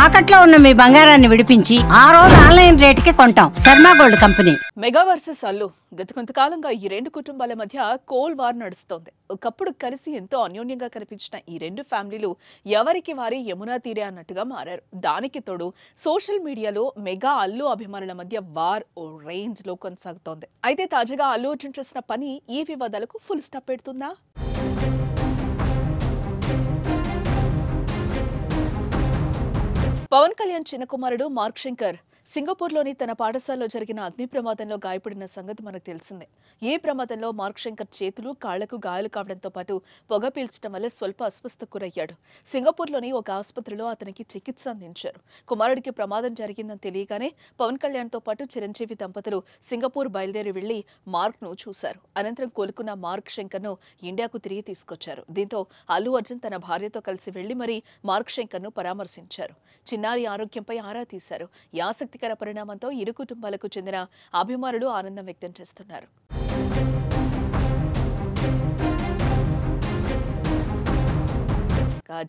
తాకట్లో ఉన్న మీ బంగారాన్ని విడిపించి ఆ రోజు ఆన్లైన్ రేటుకి కొంటాం. Sharma gold company. Mega versus Allu. గత కొంతకాలంగా ఈ రెండు కుటుంబాల మధ్య కోల్ వార్ నడుస్తోంది. ఒకప్పుడు కలిసి ఎంతో అన్యోన్యంగా కనిపించిన ఈ రెండు ఫ్యామిలీలు ఎవరికి వారి యమునా తీరే అన్నట్టుగా మారారు. దానికి తోడు సోషల్ మీడియాలో మెగా అల్లు అభిమానుల మధ్య వార్ ఓ రేంజ్ లో కొనసాగుతోంది. అయితే తాజాగా అల్లు అర్జున్ చేసిన పని ఈ వివాదాలకు ఫుల్ స్టాప్ పెడుతుందా? పవన్ కళ్యాణ్ చిన్న కుమారుడు మార్క్ శంకర్ సింగపూర్లోని తన పాఠశాలలో జరిగిన అగ్ని ప్రమాదంలో గాయపడిన సంగతి మనకు తెలిసిందే. ఈ ప్రమాదంలో మార్క్ శంకర్ చేతులు కాళ్లకు గాయాలు కావడంతో పాటు పొగ పీల్చడం వల్ల స్వల్ప అస్వస్థకు గురయ్యాడు. సింగపూర్లోని ఒక ఆసుపత్రిలో అతనికి చికిత్స అందించారు. కుమారుడికి ప్రమాదం జరిగిందని తెలియగానే పవన్ కళ్యాణ్తో పాటు చిరంజీవి దంపతులు సింగపూర్ బయలుదేరి వెళ్లి మార్క్ ను చూశారు. అనంతరం కోలుకున్న మార్క్ శంకర్ ను ఇండియాకు తిరిగి తీసుకొచ్చారు. దీంతో అల్లు అర్జున్ తన భార్యతో కలిసి వెళ్లి మరీ మార్క్ శంకర్ ను పరామర్శించారు. చిన్నారి ఆరోగ్యంపై ఆరా తీశారు. ఆసక్తికర పరిణామంతో ఇరు కుటుంబాలకు చెందిన అభిమానులు ఆనందం వ్యక్తం చేస్తున్నారు.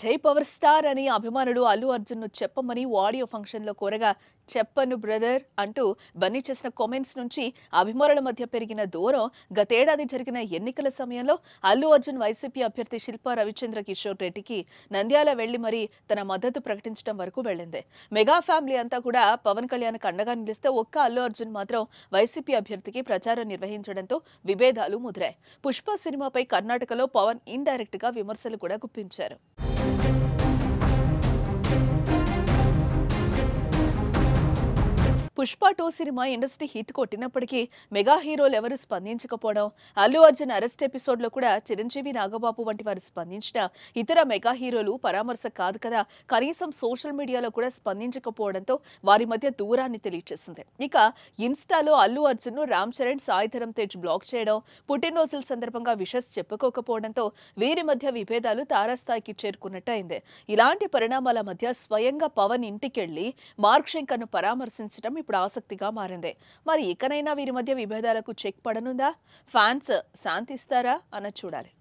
జై పవర్ స్టార్ అని అభిమానులు అల్లు అర్జున్ ను చెప్పమని ఆడియో ఫంక్షన్ లో కోరగా చెప్పను బ్రదర్ అంటూ బన్నీ చేసిన కామెంట్స్ నుంచి అభిమానుల మధ్య పెరిగిన దూరం గతేడాది జరిగిన ఎన్నికల సమయంలో అల్లు అర్జున్ వైసీపీ అభ్యర్థి శిల్పా రవిచంద్ర కిషోర్ రెడ్డికి నంద్యాల వెళ్లి మరీ తన మద్దతు ప్రకటించడం వరకు వెళ్ళింది. మెగా ఫ్యామిలీ అంతా కూడా పవన్ కళ్యాణ్ అండగా నిలిస్తే ఒక్క అల్లు అర్జున్ మాత్రం వైసీపీ అభ్యర్థికి ప్రచారం నిర్వహించడంతో విభేదాలు ముదిరాయి. పుష్ప సినిమాపై కర్ణాటకలో పవన్ ఇండైరెక్ట్ గా విమర్శలు కూడా గుప్పించారు. పుష్ప 2 సినిమా ఇండస్ట్రీ హిట్ కొట్టినప్పటికీ మెగా హీరోలు ఎవరు స్పందించకపోవడం, అల్లు అర్జున్ అరెస్ట్ ఎపిసోడ్ లో కూడా చిరంజీవి నాగబాబు వంటి వారు స్పందించిన ఇతర మెగా హీరోలు పరామర్శ కాదు కదా, కనీసం సోషల్ మీడియాలో కూడా స్పందించకపోవడంతో వారి మధ్య దూరాన్ని తెలియజేసింది. ఇక ఇన్స్టాలో అల్లు అర్జున్ ను రామ్ చరణ్, సాయి ధరమ్ తేజ్ బ్లాక్ చేయడం, పుట్టినరోజుల సందర్భంగా విషెస్ చెప్పుకోకపోవడంతో వీరి మధ్య విభేదాలు తారాస్థాయికి చేరుకున్నట్టయింది. ఇలాంటి పరిణామాల మధ్య స్వయంగా పవన్ ఇంటికెళ్లి మార్క్ శంకర్ ను పరామర్శించడం ఇప్పుడు ఆసక్తిగా మారింది. మరి ఇకనైనా వీరి మధ్య విభేదాలకు చెక్ పడనుందా? ఫ్యాన్స్ శాంతిస్తారా అన్నది చూడాలి.